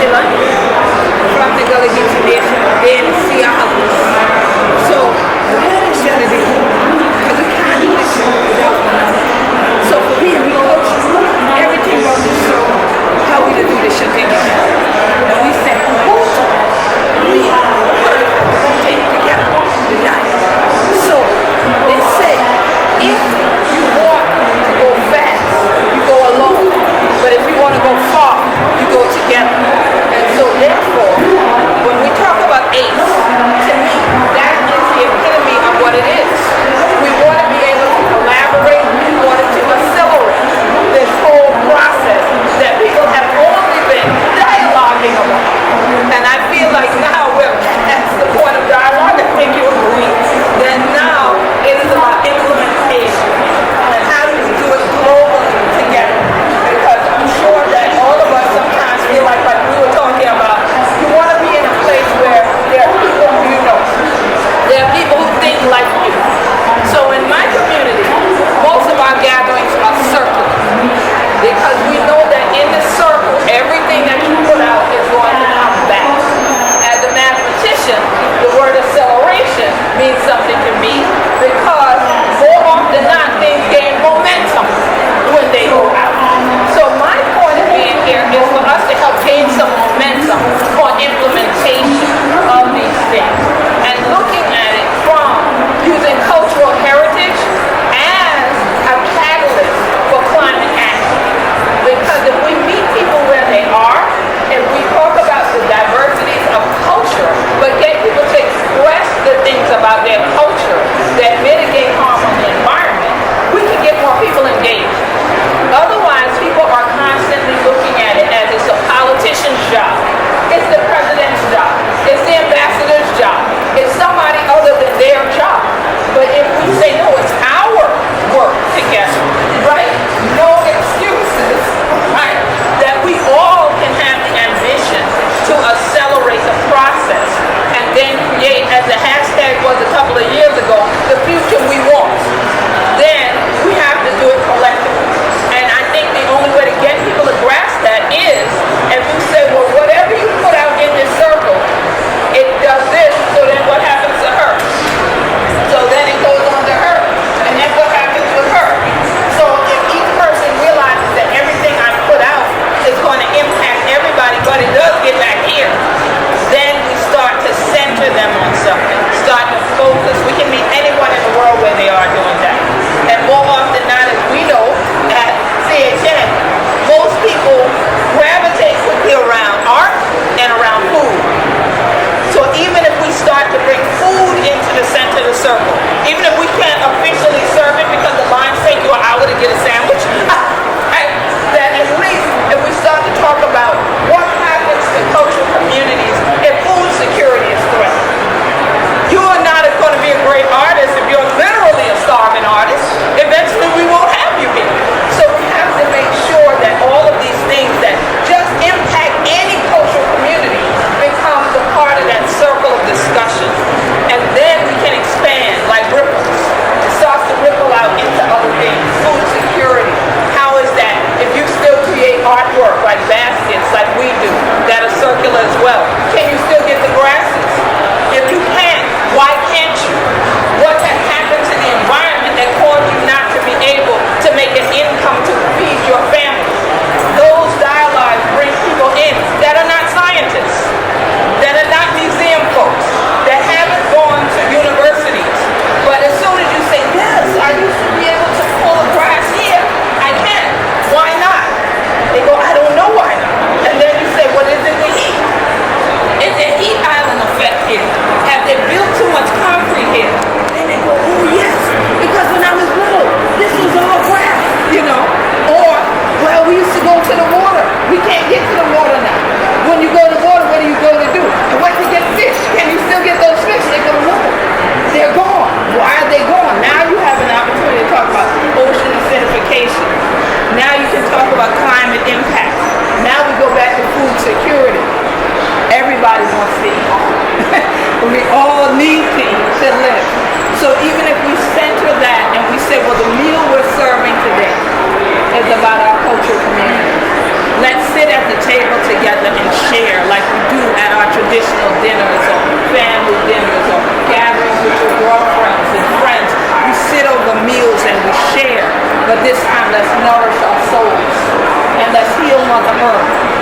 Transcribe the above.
Geechee land, from the Gullah Geechee nation, then see our houses. So what is going to be? Because we can't do this without one another. So for me, we coach everything about this show, how we do this show together. And we said, we take together the diet. So they say, if you want to go fast, you go alone. But if you want to go far, you go together. And so therefore, when we talk about ACE, to me, that is the epitome of what it is. We want to be able to collaborate. We want to accelerate this whole process that people have only been dialoguing about. And I feel like now we're at the point of dialogue. I think you agree that now it is about implementation. And how do we do it globally together? Because I'm sure that all of us sometimes feel like we were talking about, you want to be in a place where there are people who you know. There are people who think like you. So in my community, most of our gatherings are circular. Because we know that in the circle, everything that you put out is going to come back. As a mathematician, the word acceleration means something to me because more often than not, things gain momentum when they go out. So my point of being here is for us to help gain some momentum for implementation of these things. And looking at it from using cultural heritage as a catalyst for climate action. Because if we meet people where they are, if we talk about the diversities of culture, but get people to express the things about their culture that mitigate harm on the environment, we can get more people engaged. Otherwise, people are constantly looking at it as it's a politician's job, it's the president's job, it's the ambassador's job, it's somebody other than their job. But if we say, no, it's our work together, right? No excuses, right? That we all can have the ambition to accelerate the process and then create, as the hashtag was a couple of years ago, the future we want. Then we have to do it collectively. And I think the only way to get people to grasp that is if you say, well, whatever you put out in this circle, it does this, so then what happens to her? So then it goes on to her. And then what happens with her? So if each person realizes that everything I put out is going to impact everybody, but it does get back here, then we start to center them on something, start to focus. We can meet anyone in the world where they are doing that. And more often than not, as we know at CHN, most people gravitate quickly around art and around food. So even if we start to bring food into the center of the circle, even if we can't officially serve it because the lines take you an hour to get a sandwich, that at least if we start to talk about what happens to cultural communities if food security is threatened. You are not going to be a great artist if you're literally a starving artist. Eventually we won't have you here. So we have to make sure that all of these things that just impact any cultural community becomes a part of that circle of discussion. And then we can expand like ripples. It starts to ripple out into other things. Food security. How is that? If you still create artwork like baskets like we do that are circular as well, can you still get the grasses? If you can, why can't you? What has happened to the environment that caused you not to be able to make an income to feed your family? Those dialogues bring people in that are not scientists, that are not museum folks, that haven't gone to universities. But as soon as you say, yes, I used to be able to pull a grass here, I can. Why not? They go, I don't know why not. And then you say, well, is it the heat? Is there heat island effect here? Have they built too much concrete here? And they go, oh yes, because when I was little, this was all grass, you know. Or, well, we used to go to the water. We can't get to the water now. When you go to the water, what do you go to do? And what to get fish? Can you still get those fish? They go, no, they're gone. Why are they gone? Now you have an opportunity to talk about ocean acidification. Now you can talk about climate impact. Now we go back to food security. Everybody wants to eat. We all need to eat to live. So even if we center that and we say, well, the meal we're serving today is about our cultural community. Let's sit at the table together and share like we do at our traditional dinners or family dinners or gatherings with your girlfriends and friends. We sit over meals and we share. But this time, let's nourish our souls and let's heal Mother Earth.